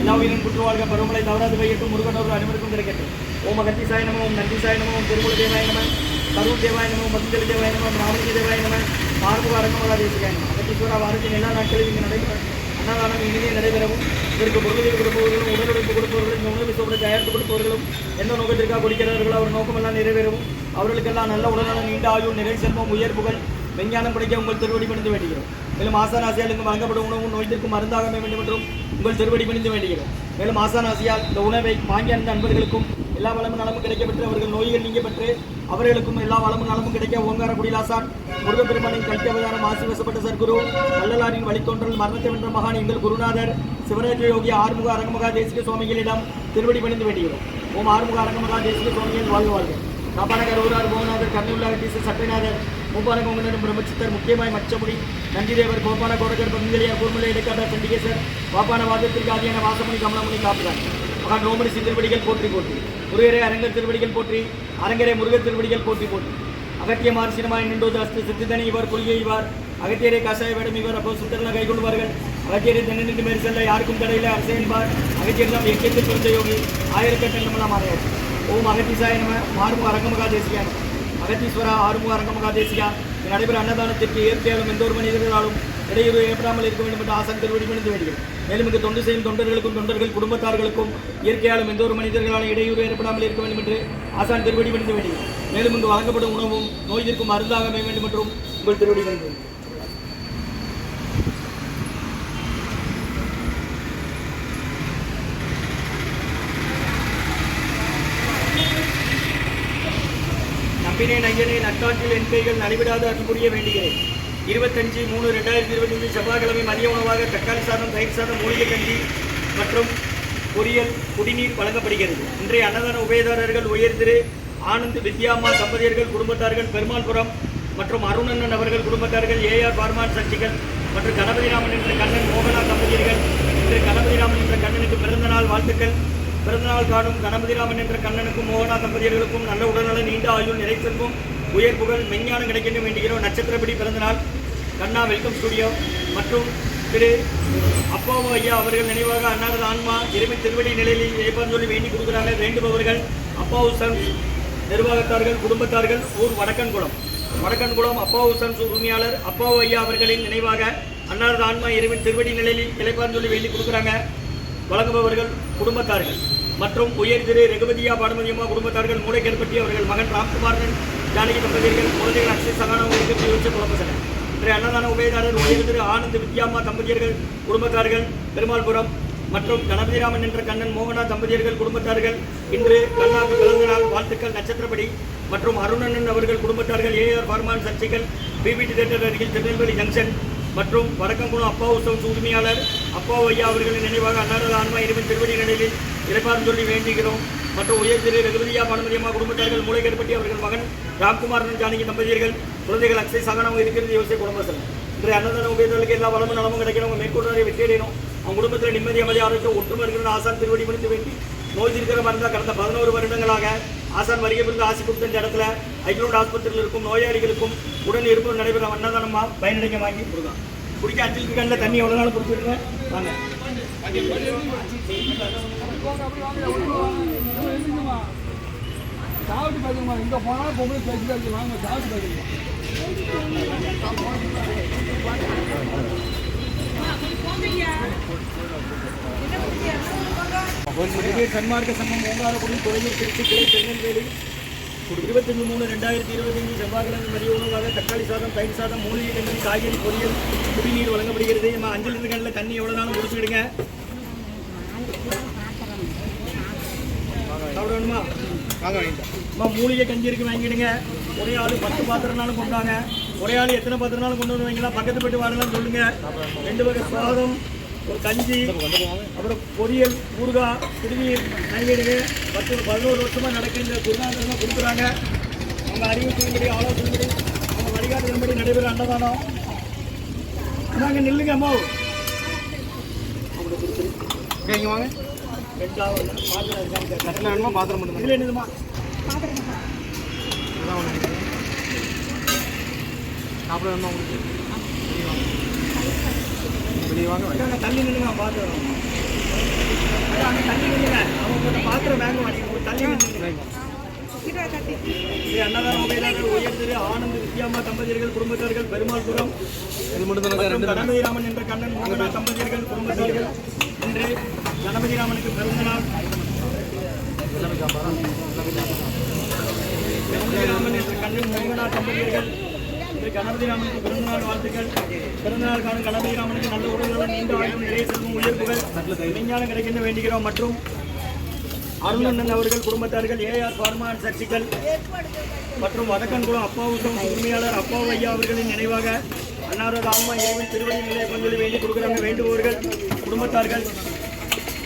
எல்லா உயிரின் குற்றுவாழ்க பருவமழை தவறாது பெய்யட்டும் முருகனோர் அனைவருக்கும் கிடைக்கட்டும். ஓம் அகத்தீசாய நம, ஓம் நந்தீசாய நம, ஓம் திருமூல தேவாய நம, கரூர் தேவாய நம, மத்திய தேவாய நம, ராமலிங்க தேவாய நம, ஆறுமுக அரங்கமகா தேசிகாய நம. அகத்தீஸ்வரா வாரத்தின் எல்லா நாட்களிலும் இங்கு நடைபெறும் அன்னதானம் இனிதே நடைபெறவும் இதற்கு பொருளுதவி கொடுப்பவர்களும் உடல் உழைப்பு கொடுப்பவர்களும் இந்த உணவு சோழ தயாரித்து கொடுப்பவர்களும் எந்த நோக்கத்திற்காக கொடுக்கிறார்களோ அவர் நோக்கமெல்லாம் நிறைவேறவும் அவர்களுக்கெல்லாம் நல்ல உடல்நலம் நீண்ட ஆயுள் நிறை செல்வம் உயர் புகழ் விஞ்ஞானம் படைக்க உங்கள் திருவடி பணிந்து வேண்டுகிறோம். மேலும் ஆசானாசியால் இங்கு வழங்கப்படும் உணவும் நோய்த்திற்கும் மருந்தாக வேண்டும் என்றும் உங்கள் திருவடி பணிந்து வேண்டுகிறோம். மேலும் ஆசானாசியால் இந்த உணவை வாங்கி அந்த நண்பர்களுக்கும் எல்லா வளமும் நலமும் கிடைக்கப்பெற்று அவர்கள் நோய்கள் நீங்க பெற்று அவர்களுக்கும் எல்லா வளமும் நலமும் கிடைக்க ஓங்கார குடிலாசான் முருகப்பெருமானின் கல்வி அவதாரம் ஆசீர்வசப்பட்ட சர்க்குரு வள்ளலாரின் வழித்தோன்றல் மரணத்தை வென்ற மகான் எங்கள் குருநாதர் சிவராஜ யோகி ஆறுமுக அரங்கமகா தேசிக சுவாமிகளிடம் திருவடி பணிந்து வேண்டுகிறோம். ஓம் ஆறுமுக அரங்கமகா தேசிக சுவாமிகள் வாழ்க வாழ்க. காப்பாநகர் ஊரார் போகநாதர் கர்ணூல்லா டீசர் சட்டைநாதர் மூப்பான கோங்கனரும் பிரம்மச்சித்தர் முக்கியமாய் மச்சமுடி நந்திதேவர் கோபான கோடகர் பங்கலியார் கூர்மலை இடைக்காட்ட சண்டிகேசர் வாப்பான வாதத்திற்கு ஆதியான வாசமணி கமலமணி காப்புதான் மகான் ரோமணி திருவடிகள் போற்றி போற்றி முருகரே அரங்கர் திருவடிகள் போற்றி அரங்கரே முருகர் திருவடிகள் போற்றி போற்றி அகத்தியமார் சினிமாய் நின்றோது அஸ்து சித்திதனி இவர் கொள்கை இவர் அகத்தியரை காசாய வேடம் இவர் அப்போ சுத்தரனை கைகொள்வார்கள் அகத்தியரை தன்னிட்டு மேறி செல்ல யாருக்கும் தடையில அரசே என்பார் அகத்தியர் தான் எக்கியத்தில் பிறந்த யோகி ஆயிரக்கட்டணமெல்லாம் மாறையாச்சு. ஓம் அகத்தீசாய நம, ஆறுமுக அரங்கமகா தேசிகா நம. அகத்தீஸ்வரா ஆறுமுக அரங்கமகா தேசிகா நடைபெற அன்னதானத்திற்கு இயற்கையாலும் எந்த ஒரு மனிதர்களாலும் இடையூறு ஏற்படாமல் இருக்க வேண்டும் என்று ஆசான் திருவடி பணிந்து வேண்டுகிறேன். மேலும் இங்கு தொண்டு செய்யும் தொண்டர்களுக்கும் தொண்டர்கள் குடும்பத்தார்களுக்கும் இயற்கையாலும் எந்த ஒரு மனிதர்களாலும் இடையூறு ஏற்படாமல் இருக்க வேண்டும் என்று ஆசான் திருவடி பணிந்து வேண்டுகிறேன். மேலும் இங்கு வழங்கப்படும் உணவும் நோய்திற்கும் மருந்தாக அமைய வேண்டும் என்றும் உங்கள் திருவடி பணிந்து நம்பினே நையனே நட்டாற்றில் என் கைகள் நடைபெறாது அருள் புரிய வேண்டுகிறேன். 25/3/2025 செவ்வாய்க்கிழமை மதிய உணவாக தக்காளி சாதம், தயிர் சாதம், மூலிகை கஞ்சி மற்றும் பொரியல் குடிநீர் வழங்கப்படுகிறது. இன்றைய அன்னதான உபயதாரர்கள் உயர் திரு ஆனந்த் வித்யாம்மா தம்பதியர்கள் குடும்பத்தார்கள், பெருமாள்புரம் மற்றும் அருணண்ணன் அவர்கள் குடும்பத்தார்கள், ஏஆர் பார்மான் சர்ச்சிகள் மற்றும் கணபதிராமன் என்ற கண்ணன் மோகனா தம்பதியர்கள். இன்று கணபதிராமன் என்ற கண்ணனுக்கு பிறந்தநாள் வாழ்த்துக்கள். பிறந்தநாள் காணும் கணபதிராமன் என்ற கண்ணனுக்கும் மோகனா தம்பதியர்களுக்கும் நல்ல உடல்நல நீண்ட ஆயுள் நிறை செல்வம் உயர் புகழ் மெஞ்ஞானம் கிடைக்கணும் வேண்டுகிறோம். நட்சத்திரப்படி பிறந்தநாள் கண்ணா வெல்கம் ஸ்டுடியோ மற்றும் திரு அப்பாவு ஐயா அவர்கள் நினைவாக அன்னாரது ஆன்மா இறைமை திருவடி நிலையில் ஏற்பாடு சொல்லி வேண்டி கொடுக்குறாங்க. வேண்டுபவர்கள் அப்பாவு சன்ஸ் நிர்வாகத்தார்கள் குடும்பத்தார்கள் ஊர் வடக்கன்குளம் அப்பாவு சன்ஸ் உரிமையாளர் அப்பாவு ஐயா அவர்களின் நினைவாக அன்னாரது ஆன்மா இறைவன் திருவடி நிலையில் இழைப்பான்னு சொல்லி வேண்டி கொடுக்குறாங்க. வழங்குபவர்கள் குடும்பத்தார்கள் மற்றும் உயர் திரு ரகுபதியா பானுமதியம்மா குடும்பத்தார்கள் மூளைக்கேற்பட்டி அவர்கள் மகன் ராம்குமாரன் ஜானகி தம்பதியர்கள் குழந்தைகள் அக்ஷய் சகானம் வச்சு குழம்பசன. இன்றைய அன்னதான உபயதாரர் உயர் திரு ஆனந்த் வித்யாம்மா தம்பதியர்கள் குடும்பத்தார்கள் பெருமாள்புரம் மற்றும் கணபதிராமன் என்ற கண்ணன் மோகனா தம்பதியர்கள் குடும்பத்தார்கள். இன்று கண்ணாவுக்கு பிறந்த நாள் வாழ்த்துக்கள் நட்சத்திரப்படி மற்றும் அருணண்ணன் அவர்கள் குடும்பத்தார்கள், ஏஆர் பார்மான் சர்ச்சைகள், பிபிடி தேட்டர் அருகில் திருநெல்வேலி ஜங்ஷன் மற்றும் வடக்கங்குளம் அப்பாவு சவுஸ் உரிமையாளர் அப்பாவு ஐயா அவர்களின் நினைவாக அன்னாரது ஆன்மா இறைவன் திருவடி நிலையில் இறைப்பார்னு சொல்லி வேண்டுகிறோம். மற்றும் உயர் திரு ரகுபதியா பானுமதியம்மா குடும்பத்தார்கள் மூளைக்கேற்பட்டி அவர்கள் மகன் ராம்குமாரன் ஜானகி தம்பதியர்கள் குழந்தைகள் அக்ஷய் சகானம் இருக்கிறது யோசிய குடும்பசனம். இன்றைய அன்னதான உபயர்களுக்கு எல்லா வளமும் நலமும் கிடைக்கணும். அவங்க மேற்கொள்ளாரை வெற்றியடையணும். அவங்க குடும்பத்தில் நிம்மதி அமைதி ஆரோக்கியம் ஒற்றுமை இருக்கிற ஆசான் திருவடி பணிந்து வேண்டி நோய் இருக்கிற மருந்தாக கடந்த 11 வருடங்களாக ஆசான் வருகை புரிந்து ஆசி கொடுத்த இந்த இடத்துல ஐக்ரோட் ஆஸ்பத்திரியில் இருக்கும் நோயாளிகளுக்கும் உடன் இருப்போர் நடைபெறும் அன்னதானமா பயனடைக்க வாங்கி கொடுக்கலாம். குடிக்க 5 லிட்டர் தண்ணி எவ்வளோ நாள் கொடுத்துருக்கேன் வாங்க. சாப்பிட்டு பார்த்துமா இங்கே போனால் பொம்பளை பேசிட்டு இருக்கு. வாங்க சாப்பிட்டு பார்த்துக்கலாம். சன்மார்க்க சங்கம் ஓங்காரக்குடி துறையூர் திருச்சி கிளை திருநெல்வேலி 25/3/2025 செவ்வாய்க்கிழமை மதிய உணவாக தக்காளி சாதம், தயிர் சாதம், மூலிகை கஞ்சி, காய்கறி பொரியல் குடிநீர் வழங்கப்படுகிறது. நம்ம 5 லிட்டர் கண்ணில் தண்ணி எவ்வளோ நாளும் குடிச்சுடுங்க. சாப்பிடணுமா வாங்க வாங்கிட்டோம். மூலிகை கஞ்சி இருக்கு வாங்கிடுங்க. ஒரே ஆள் 10 பாத்திரம்னாலும் கொண்டாங்க. ஒரே ஆள் எத்தனை பாத்திரம்னாலும் கொண்டு வந்து வைங்களா. பக்கத்து போய்ட்டு வாங்கலாம் சொல்லுங்க. 2 வகை சாதம், ஒரு கஞ்சி, அப்புறம் பொரியல், ஊறுகாய், குடிநீர் வாங்கிடுங்க. 11 வருஷமாக நடக்கின்ற குருநாதர்கள் கொடுக்குறாங்க. அவங்க அறிவுறுத்தின்படி ஆலோசனைப்படி அவங்க வழிகாட்டுதன்படி நடைபெற அன்னதானம். நாங்கள் நில்லுங்க அம்மா. இங்கே வாங்க. ரெண்டாவது பாத்திரம் இருக்காங்க. கட்டில் வேணுமா பாத்திரம் மட்டும் இதில் என்னதுமா? சாப்பிட வேணுமா உங்களுக்கு? வெளியே வாங்க. தள்ளி நில்லுங்க பாத்திரம். அங்கே தள்ளி நில்லுங்க. அவங்க கொஞ்சம் பாத்திரம் வாங்க மாட்டேங்க. தள்ளி நில்லுங்க. அன்னதான உபயதாரர்கள் உயர்திரு ஆனந்த் வித்யாமா தம்பதியர்கள் குடும்பத்தார்கள் பெருமாள்புரம் இது மட்டும் தான். கணபதிராமன் என்ற கண்ணன் மோகனா தம்பதியர்கள் குடும்பத்தார்கள் இன்று கணபதிராமனுக்கு பிறந்த நாள். கணபதிராமன் என்ற கண்ணன் மோகனா தம்பதியர்கள் இன்று கணபதிராமனுக்கு பிறந்தநாள் வாழ்த்துக்கள். பிறந்தநாள் காணும் கணபதிராமனுக்கு நல்ல உடல்நலம், நீண்ட ஆயுள், நிறைய செல்வம், உயர்வுகள், விஞ்ஞானம் கிடைக்கின்ற வேண்டுகிறோம். மற்றும் அருணண்ணன் அவர்கள் குடும்பத்தார்கள், ஏஆர் பார்மா அண்ட் சர்ச்சிக்கல் மற்றும் வடக்கன்குளம் அப்பாவுக்கும் உரிமையாளர் அப்பாவு ஐயா அவர்களின் நினைவாக அன்னாரது ஆன்மா இறைவன் திருவடி நிலையை கொஞ்சம் வேண்டி கொடுக்குறாங்க வேண்டுபவர்கள் குடும்பத்தார்கள்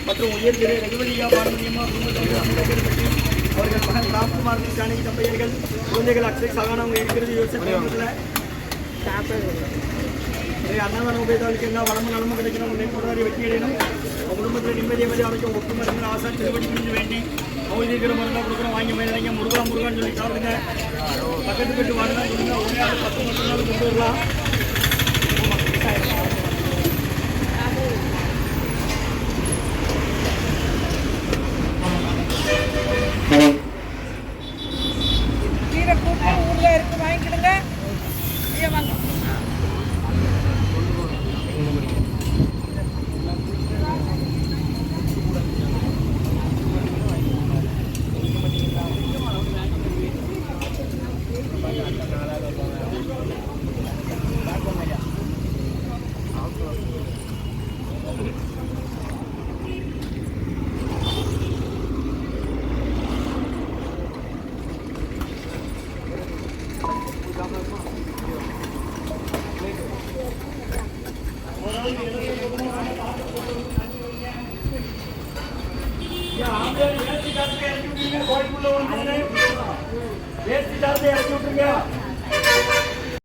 மற்றும் உயர் திரு ரகுவதியா பார்வதியம்மா குடும்பத்தார்கள் அம்பேத்கர் பற்றி அவர்கள் மகன் ராம்குமார் ஜானகி தம்பதியர்கள் குழந்தைகள் அக்ஷய் சகானவங்க இருக்கிறது யோசிச்சு அன்னதான உபயதாளுக்கு எல்லா வளமும் நலமும் கிடைக்கணும். உடனே வெற்றி அடையணும். அவங்க குடும்பத்தில் நிம்மதியை பற்றி அவரைக்கும் ஒப்பு மருந்து ஆசா திருவடி முடிஞ்சு வேண்டி அவங்களுக்கு மருந்தாக கொடுக்குறோம். வாங்கி மேலே முருகா முருகான்னு சொல்லி சாப்பிடுங்க. பக்கத்து போட்டு வாங்கினா கொடுங்க. ஒரே ஆள் 10 மட்டும் நாள் கொண்டு வரலாம். கீரை கூட்டு ஊரில் இருக்கு வாங்கிக்கிடுங்க. ஐயா வாங்க. வேஸ்ட் இறக்கி விட்டுருங்க.